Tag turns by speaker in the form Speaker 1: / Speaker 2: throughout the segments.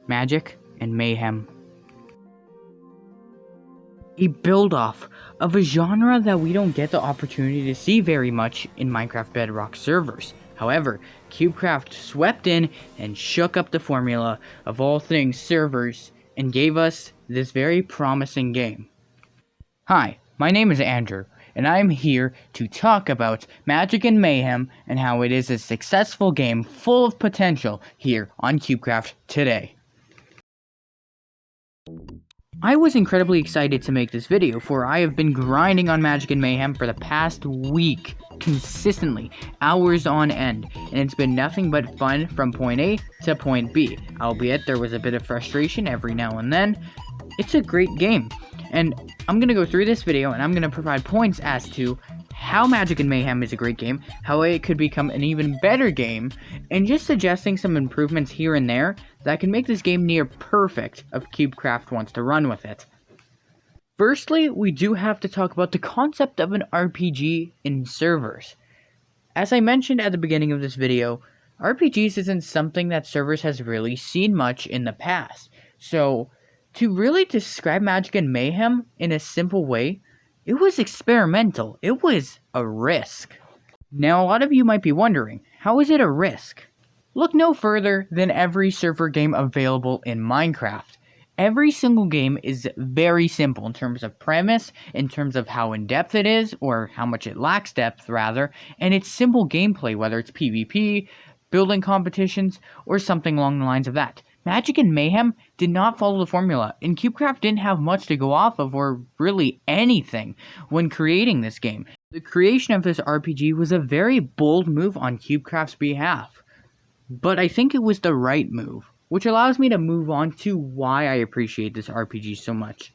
Speaker 1: Magic and Mayhem. A build-off of a genre that we don't get the opportunity to see very much in Minecraft Bedrock servers. However, CubeCraft swept in and shook up the formula of all things servers and gave us this very promising game. Hi, my name is Andrew, and I'm here to talk about Magic and Mayhem and how it is a successful game full of potential here on CubeCraft today. I was incredibly excited to make this video, for I have been grinding on Magic and Mayhem for the past week, consistently, hours on end, and it's been nothing but fun from point A to point B, albeit there was a bit of frustration every now and then. It's a great game, and I'm going to go through this video and I'm going to provide points as to how Magic and Mayhem is a great game, how it could become an even better game, and just suggesting some improvements here and there that can make this game near perfect if CubeCraft wants to run with it. Firstly, we do have to talk about the concept of an RPG in servers. As I mentioned at the beginning of this video, RPGs isn't something that servers has really seen much in the past. So, to really describe Magic and Mayhem in a simple way, it was experimental. It was a risk. Now, a lot of you might be wondering, how is it a risk? Look no further than every server game available in Minecraft. Every single game is very simple in terms of premise, in terms of how in-depth it is, or how much it lacks depth, rather, and it's simple gameplay, whether it's PvP, building competitions, or something along the lines of that. Magic and Mayhem did not follow the formula, and CubeCraft didn't have much to go off of, or really anything, when creating this game. The creation of this RPG was a very bold move on CubeCraft's behalf, but I think it was the right move, which allows me to move on to why I appreciate this RPG so much.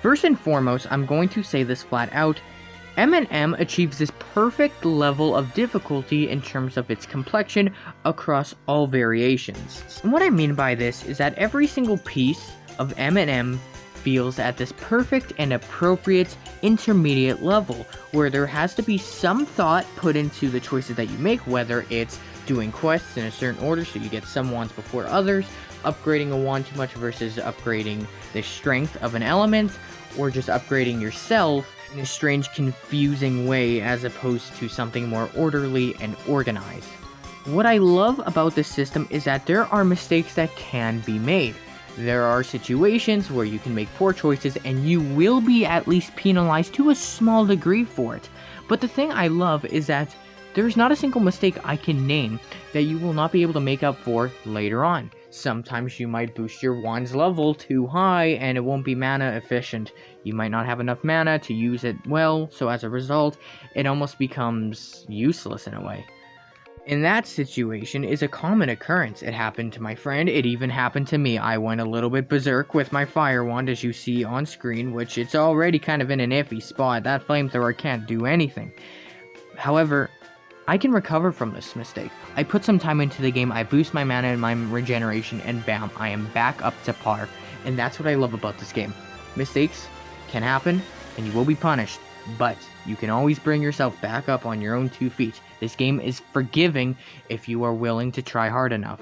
Speaker 1: First and foremost, I'm going to say this flat out, M&M achieves this perfect level of difficulty in terms of its complexion across all variations. And what I mean by this is that every single piece of M&M feels at this perfect and appropriate intermediate level, where there has to be some thought put into the choices that you make, whether it's doing quests in a certain order so you get some wands before others, upgrading a wand too much versus upgrading the strength of an element, or just upgrading yourself in a strange, confusing way as opposed to something more orderly and organized. What I love about this system is that there are mistakes that can be made. There are situations where you can make poor choices and you will be at least penalized to a small degree for it. But the thing I love is that there's not a single mistake I can name that you will not be able to make up for later on. Sometimes you might boost your wand's level too high and it won't be mana efficient. You might not have enough mana to use it well, so as a result, it almost becomes useless in a way. In that situation is a common occurrence. It happened to my friend, it even happened to me. I went a little bit berserk with my fire wand, as you see on screen, which it's already kind of in an iffy spot. That flamethrower can't do anything. However, I can recover from this mistake. I put some time into the game, I boost my mana and my regeneration, and bam, I am back up to par. And that's what I love about this game. Mistakes can happen, and you will be punished, but you can always bring yourself back up on your own 2 feet. This game is forgiving if you are willing to try hard enough.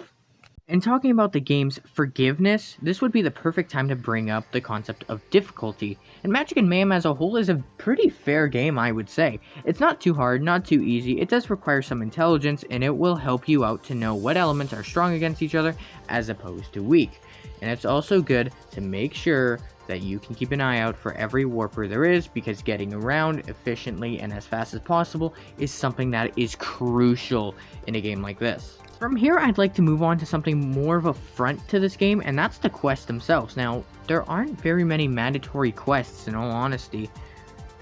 Speaker 1: And talking about the game's forgiveness, this would be the perfect time to bring up the concept of difficulty. And Magic and Mayhem as a whole is a pretty fair game, I would say. It's not too hard, not too easy, it does require some intelligence, and it will help you out to know what elements are strong against each other as opposed to weak. And it's also good to make sure that you can keep an eye out for every warper there is, because getting around efficiently and as fast as possible is something that is crucial in a game like this. From here, I'd like to move on to something more of a front to this game, and that's the quests themselves. Now, there aren't very many mandatory quests, in all honesty.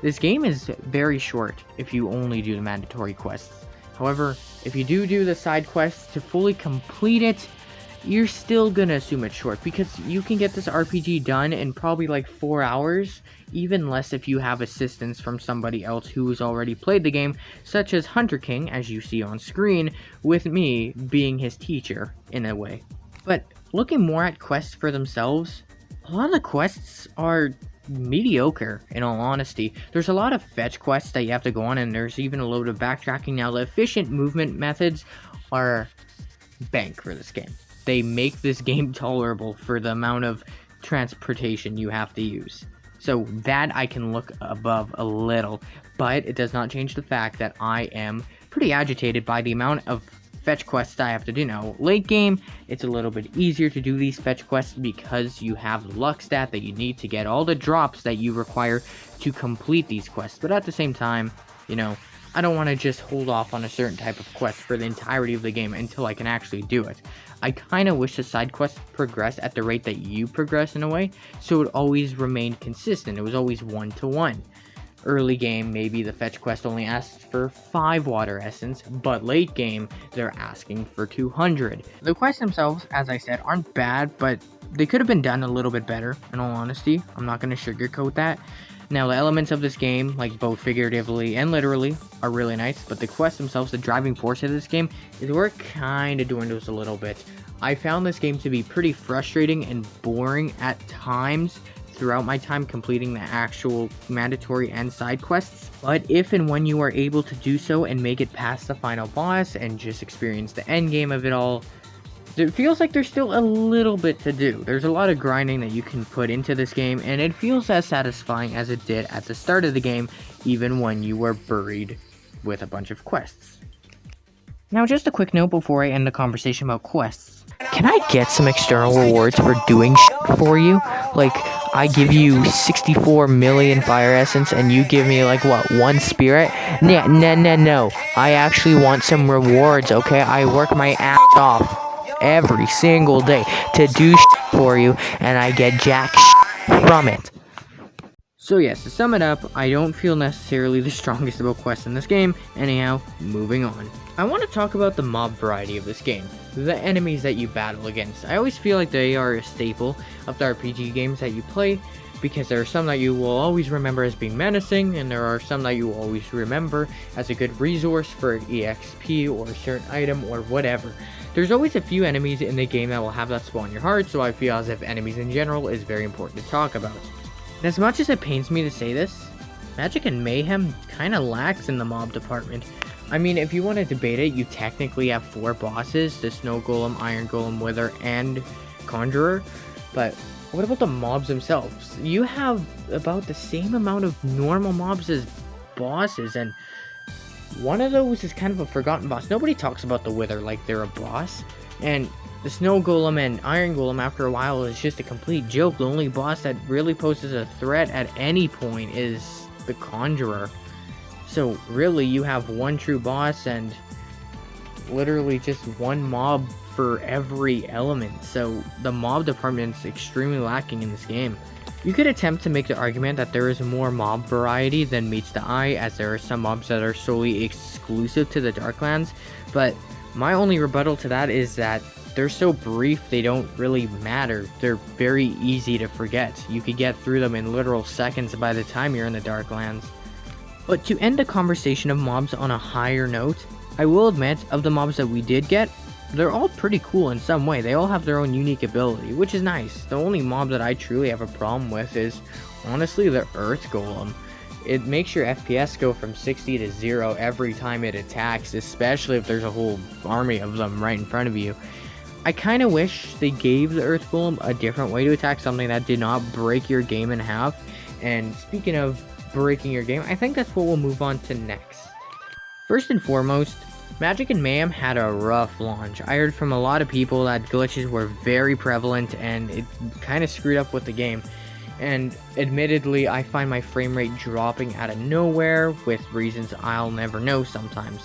Speaker 1: This game is very short if you only do the mandatory quests. However, if you do the side quests to fully complete it, you're still gonna assume it's short, because you can get this RPG done in probably like 4 hours, even less if you have assistance from somebody else who has already played the game, such as Hunter King, as you see on screen, with me being his teacher, in a way. But looking more at quests for themselves, a lot of the quests are mediocre, in all honesty. There's a lot of fetch quests that you have to go on, and there's even a load of backtracking. Now, the efficient movement methods are bank for this game. They make this game tolerable for the amount of transportation you have to use. So that I can look above a little, but it does not change the fact that I am pretty agitated by the amount of fetch quests I have to do. Now, late game, it's a little bit easier to do these fetch quests because you have the luck stat that you need to get all the drops that you require to complete these quests. But at the same time, you know, I don't want to just hold off on a certain type of quest for the entirety of the game until I can actually do it. I kind of wish the side quests progress at the rate that you progress in a way, so it always remained consistent. It was always 1-to-1. Early game, maybe the fetch quest only asks for 5 water essence, but late game, they're asking for 200. The quests themselves, as I said, aren't bad, but they could have been done a little bit better, in all honesty. I'm not going to sugarcoat that. Now, the elements of this game, like both figuratively and literally, are really nice, but the quests themselves, the driving force of this game, is where it kind of dwindles a little bit. I found this game to be pretty frustrating and boring at times throughout my time completing the actual mandatory and side quests, but if and when you are able to do so and make it past the final boss and just experience the end game of it all, it feels like there's still a little bit to do. There's a lot of grinding that you can put into this game, and it feels as satisfying as it did at the start of the game, even when you were buried with a bunch of quests. Now, just a quick note before I end the conversation about quests. Can I get some external rewards for doing shit for you? Like, I give you 64 million fire essence and you give me, like, what, 1 spirit? No. I actually want some rewards, okay? I work my ass off every single day to do shit for you, and I get jack shit from it. So yes, to sum it up, I don't feel necessarily the strongest about quests in this game. Anyhow, moving on. I want to talk about the mob variety of this game. The enemies that you battle against. I always feel like they are a staple of the RPG games that you play, because there are some that you will always remember as being menacing, and there are some that you will always remember as a good resource for an EXP or a certain item or whatever. There's always a few enemies in the game that will have that spot in your heart, so I feel as if enemies in general is very important to talk about. And as much as it pains me to say this, Magic and Mayhem kinda lacks in the mob department. I mean, if you want to debate it, you technically have 4 bosses, the Snow Golem, Iron Golem, Wither, and Conjurer, but what about the mobs themselves? You have about the same amount of normal mobs as bosses, and one of those is kind of a forgotten boss. Nobody talks about the Wither like they're a boss, and the Snow Golem and Iron Golem after a while is just a complete joke. The only boss that really poses a threat at any point is the Conjurer. So really, you have one true boss and literally just one mob for every element. So the mob department is extremely lacking in this game. You could attempt to make the argument that there is more mob variety than meets the eye, as there are some mobs that are solely exclusive to the Darklands, but my only rebuttal to that is that they're so brief they don't really matter. They're very easy to forget. You could get through them in literal seconds by the time you're in the Darklands. But to end the conversation of mobs on a higher note, I will admit, of the mobs that we did get, they're all pretty cool in some way. They all have their own unique ability, which is nice. The only mob that I truly have a problem with is, honestly, the Earth Golem. It makes your FPS go from 60 to 0 every time it attacks, especially if there's a whole army of them right in front of you. I kind of wish they gave the Earth Golem a different way to attack, something that did not break your game in half. And speaking of breaking your game, I think that's what we'll move on to next. First and foremost, Magic and Mayhem had a rough launch. I heard from a lot of people that glitches were very prevalent and it kind of screwed up with the game. And admittedly, I find my frame rate dropping out of nowhere with reasons I'll never know sometimes.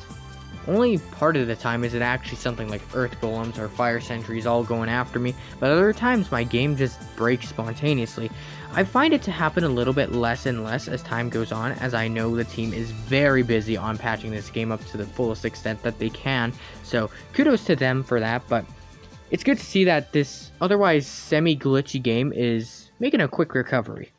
Speaker 1: Only part of the time is it actually something like Earth Golems or Fire Sentries all going after me, but other times my game just breaks spontaneously. I find it to happen a little bit less and less as time goes on, as I know the team is very busy on patching this game up to the fullest extent that they can, so kudos to them for that. But it's good to see that this otherwise semi-glitchy game is making a quick recovery.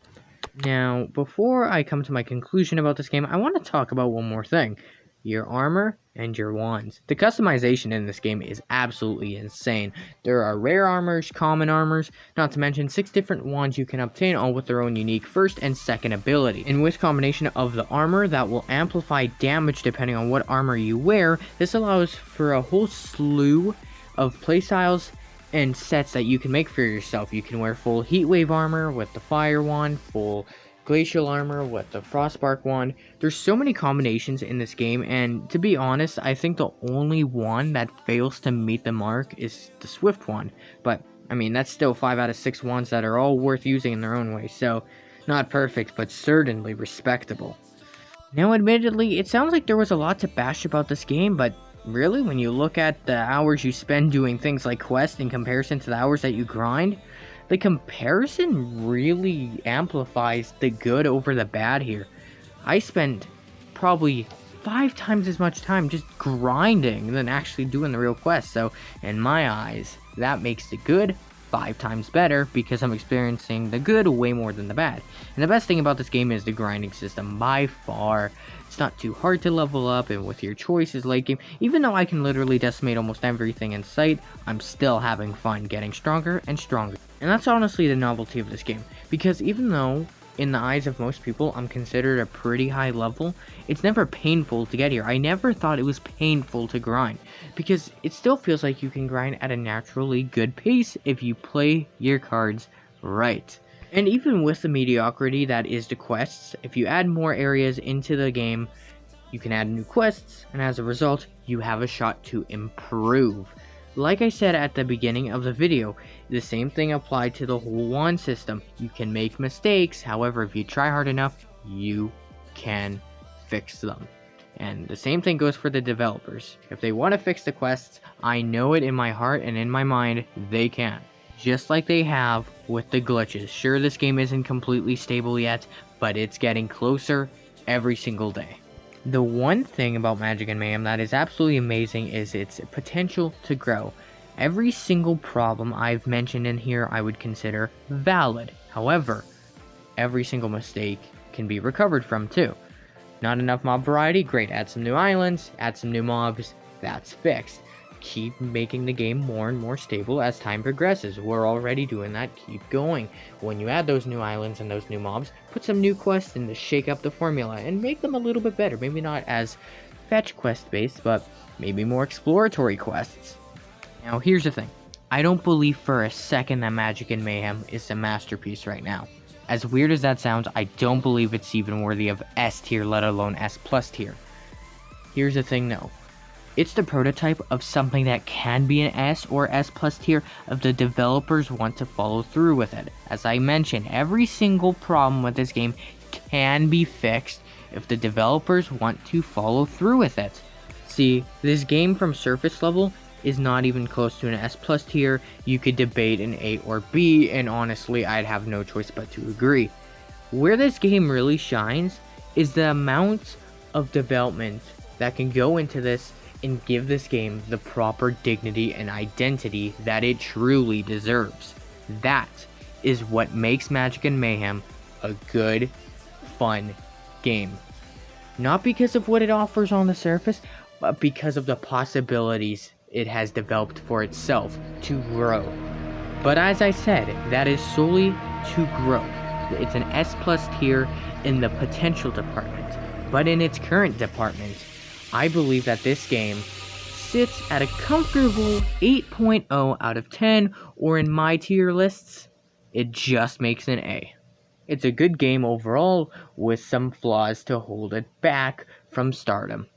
Speaker 1: Now, before I come to my conclusion about this game, I want to talk about one more thing. Your armor and your wands. The customization in this game is absolutely insane. There are rare armors, common armors, not to mention 6 different wands you can obtain, all with their own unique first and second ability. And with combination of the armor that will amplify damage depending on what armor you wear, this allows for a whole slew of playstyles and sets that you can make for yourself. You can wear full heatwave armor with the fire wand, full glacial armor with the frostbark wand. There's so many combinations in this game, and to be honest, I think the only one that fails to meet the mark is the swift wand. But I mean, that's still 5 out of 6 wands that are all worth using in their own way, so not perfect, but certainly respectable. Now, admittedly, it sounds like there was a lot to bash about this game, but really, when you look at the hours you spend doing things like quests in comparison to the hours that you grind, the comparison really amplifies the good over the bad here. I spent probably 5 times as much time just grinding than actually doing the real quest, so in my eyes, that makes the good 5 times better because I'm experiencing the good way more than the bad. And the best thing about this game is the grinding system by far. It's not too hard to level up, and with your choices late game, even though I can literally decimate almost everything in sight, I'm still having fun getting stronger and stronger. And that's honestly the novelty of this game, because even though in the eyes of most people I'm considered a pretty high level, it's never painful to get here. I never thought it was painful to grind, because it still feels like you can grind at a naturally good pace if you play your cards right. And even with the mediocrity that is the quests, if you add more areas into the game, you can add new quests, and as a result, you have a shot to improve. Like I said at the beginning of the video, the same thing applied to the whole wand system. You can make mistakes, however, if you try hard enough, you can fix them. And the same thing goes for the developers. If they want to fix the quests, I know it in my heart and in my mind, they can. Just like they have with the glitches. Sure, this game isn't completely stable yet, but it's getting closer every single day. The one thing about Magic and Mayhem that is absolutely amazing is its potential to grow. Every single problem I've mentioned in here I would consider valid. However, every single mistake can be recovered from too. Not enough mob variety? Great, add some new islands, add some new mobs, that's fixed. Keep making the game more and more stable as time progresses. We're already doing that, keep going. When you add those new islands and those new mobs, put some new quests in to shake up the formula and make them a little bit better. Maybe not as fetch quest based, but maybe more exploratory quests. Now here's the thing, I don't believe for a second that Magic and Mayhem is a masterpiece right now. As weird as that sounds, I don't believe it's even worthy of S tier, let alone S plus tier. Here's the thing though, it's the prototype of something that can be an S or S plus tier if the developers want to follow through with it. As I mentioned, every single problem with this game can be fixed if the developers want to follow through with it. See, this game from surface level is not even close to an S plus tier. You could debate an A or B, and honestly, I'd have no choice but to agree. Where this game really shines is the amount of development that can go into this and give this game the proper dignity and identity that it truly deserves. That is what makes Magic and Mayhem a good, fun game. Not because of what it offers on the surface, but because of the possibilities it has developed for itself to grow. But as I said, that is solely to grow. It's an S plus tier in the potential department, but in its current department, I believe that this game sits at a comfortable 8.0 out of 10, or in my tier lists, it just makes an A. It's a good game overall, with some flaws to hold it back from stardom.